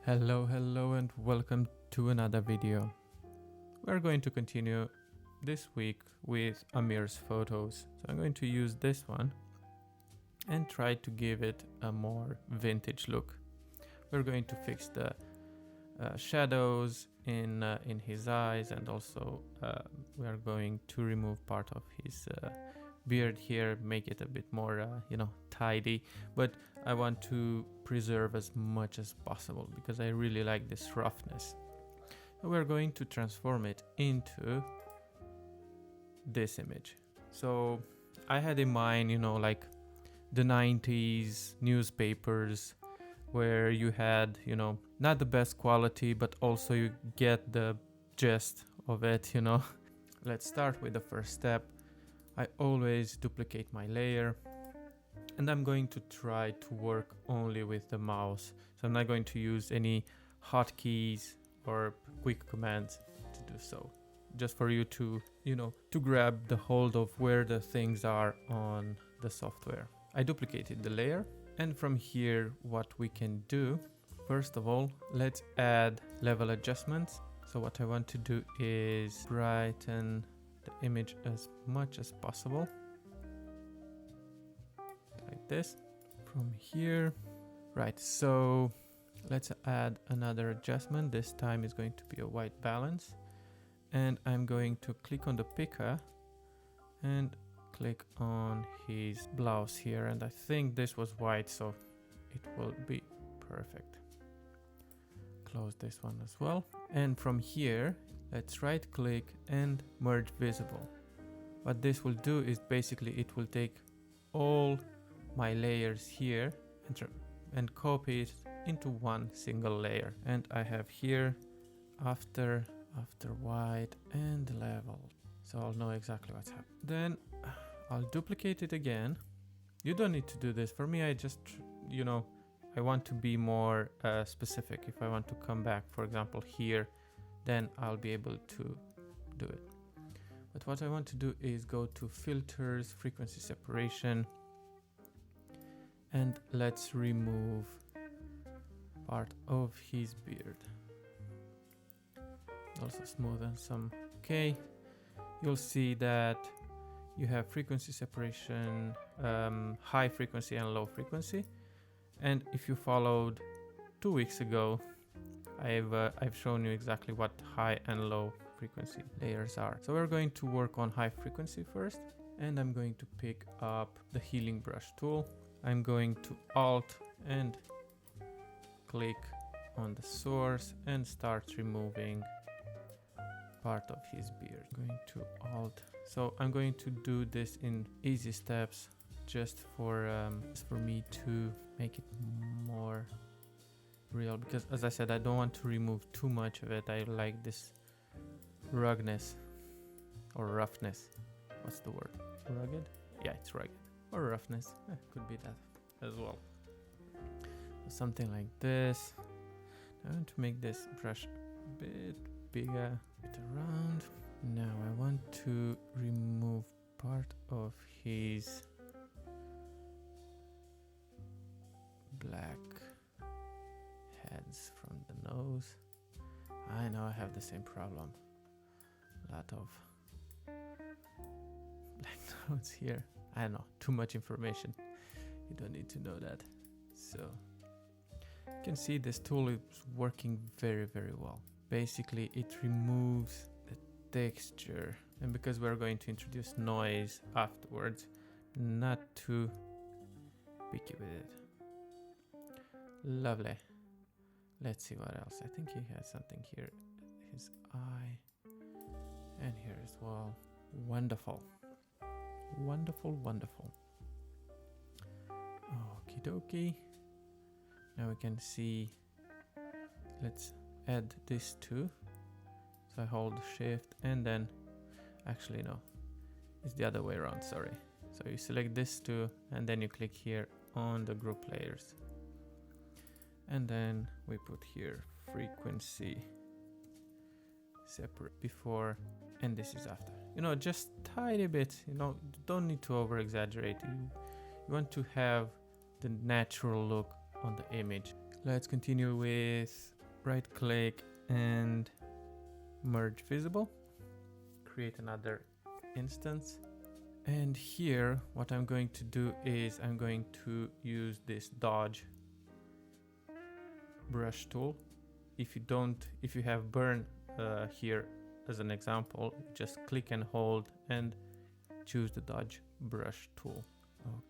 Hello and welcome to another video. We're going to continue this week with Amir's photos. So I'm going to use this one and try to give it a more vintage look. We're going to fix the shadows in his eyes, and also we are going to remove part of his beard here, make it a bit more tidy, but I want to preserve as much as possible because I really like this roughness. So we're going to transform it into this image. So I had in mind, like the 90s newspapers where you had, not the best quality, but also you get the gist of it, Let's start with the first step. I always duplicate my layer, and I'm going to try to work only with the mouse. So I'm not going to use any hotkeys or quick commands to do so. Just for you to, to grab the hold of where the things are on the software. I duplicated the layer, and from here what we can do, first of all, let's add level adjustments. So what I want to do is brighten the image as much as possible, like this. From here, right, so let's add another adjustment. This time is going to be a white balance, and I'm going to click on the picker and click on his blouse here, and I think this was white, so it will be perfect. Close this one as well, and from here let's right click and merge visible. What this will do is basically it will take all my layers here and copy it into one single layer, and I have here after white and level, so I'll know exactly what's happening. Then I'll duplicate it again. You don't need to do this. For me, I just I want to be more specific. If I want to come back, for example, here, then I'll be able to do it. But what I want to do is go to filters, frequency separation, and let's remove part of his beard. Also smoothen some. Okay, you'll see that you have frequency separation, high frequency and low frequency. And if you followed 2 weeks ago, I've shown you exactly what high and low frequency layers are. So we're going to work on high frequency first, and I'm going to pick up the healing brush tool. I'm going to Alt and click on the source and start removing part of his beard. I'm going to Alt. So I'm going to do this in easy steps, just for me to make it more real, because as I said, I don't want to remove too much of it. I like this ruggedness or roughness. What's the word? Rugged? Yeah, it's rugged. Or roughness. Could be that as well. Something like this. I want to make this brush a bit bigger, a bit around. Now I want to remove part of his black heads from the nose. I know I have the same problem. A lot of black notes here. I don't know, too much information. You don't need to know that. So you can see this tool is working very, very well. Basically, it removes the texture, and because we're going to introduce noise afterwards, not too picky with it. Lovely. Let's see what else. I think he has something here. His eye. And here as well. Wonderful. Wonderful, wonderful. Okie dokie. Now we can see. Let's add this too. So I hold Shift and then. Actually, no. It's the other way around, sorry. So you select this too, and then you click here on the group layers. And then we put here frequency separate before, and this is after. Just tiny bit, don't need to over exaggerate. You want to have the natural look on the image. Let's continue with right click and merge visible. Create another instance. And here, what I'm going to do is I'm going to use this dodge brush tool. If you have burn here as an example, just click and hold and choose the dodge brush tool.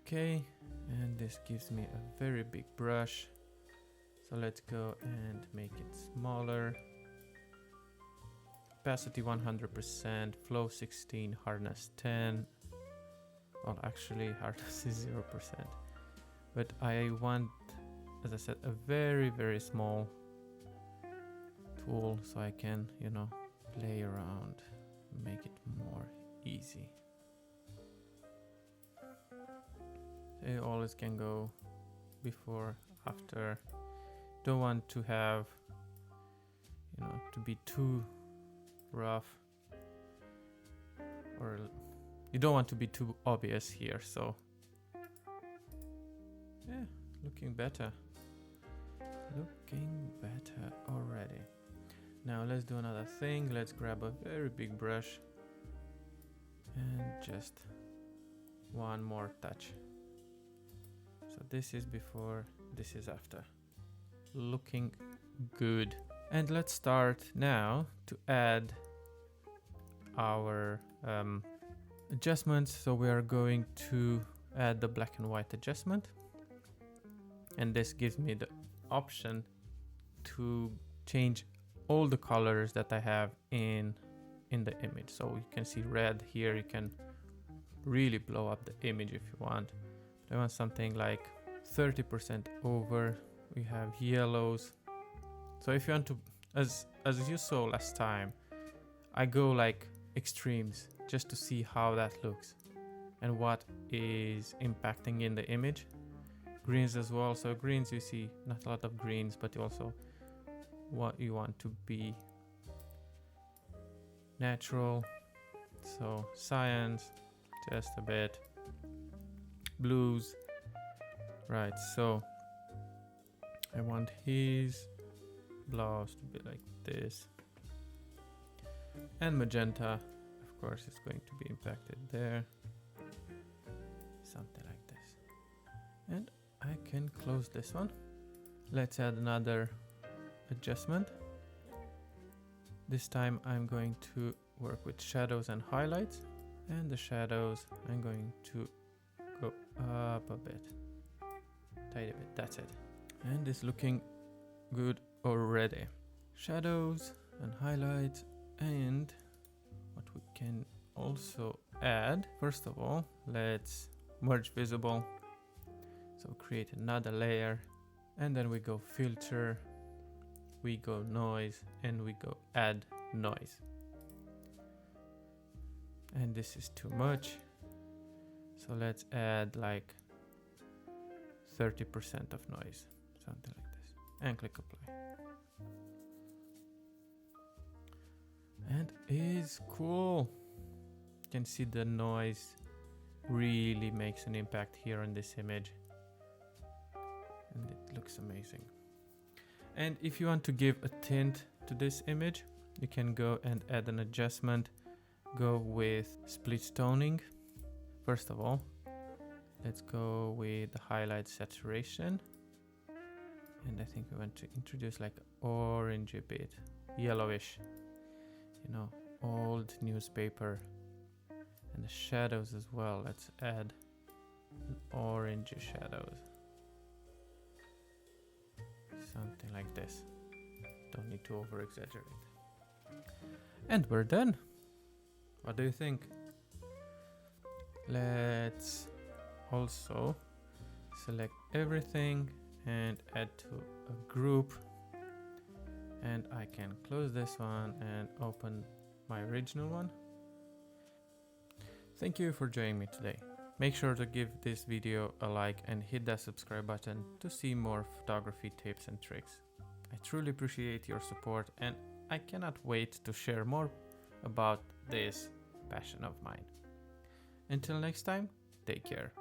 Okay, and this gives me a very big brush. So let's go and make it smaller. Opacity 100%, flow 16, hardness 10. Well, actually hardness is 0%. But I want, as I said, a very, very small tool so I can, you know, play around, make it more easy. So you always can go before, after. Don't want to have, you know, to be too rough, or you don't want to be too obvious here. So yeah, looking better already. Now let's do another thing. Let's grab a very big brush and just one more touch. So this is before, this is after. Looking good. And let's start now to add our adjustments. So we are going to add the black and white adjustment. And this gives me the option to change all the colors that I have in the image. So you can see red here. You can really blow up the image if you want. But I want something like 30% over. We have yellows. So if you want to, as you saw last time, I go like extremes just to see how that looks and what is impacting in the image. Greens as well. So greens, you see not a lot of greens, but also what you want to be natural. So cyans, just a bit. Blues. Right, so I want his blouse to be like this. And magenta, of course, is going to be impacted there. Something like this. And I can close this one. Let's add another adjustment. This time I'm going to work with shadows and highlights. And the shadows, I'm going to go up a bit. Tiny bit, that's it. And it's looking good already. Shadows and highlights, and what we can also add, first of all, let's merge visible. So create another layer, and then we go filter, we go noise, and we go add noise. And this is too much, so let's add like 30% of noise, something like this, and click apply. And it's cool. You can see the noise really makes an impact here on this image, and it looks amazing. And if you want to give a tint to this image, you can go and add an adjustment. Go with split toning. First of all, let's go with the highlight saturation. And I think we want to introduce like orangey bit, yellowish, you know, old newspaper. And the shadows as well. Let's add an orangey shadows. Something like this. Don't need to over exaggerate. And we're done. What do you think? Let's also select everything and add to a group. And I can close this one and open my original one. Thank you for joining me today. Make sure to give this video a like and hit that subscribe button to see more photography tips and tricks. I truly appreciate your support, and I cannot wait to share more about this passion of mine. Until next time, take care.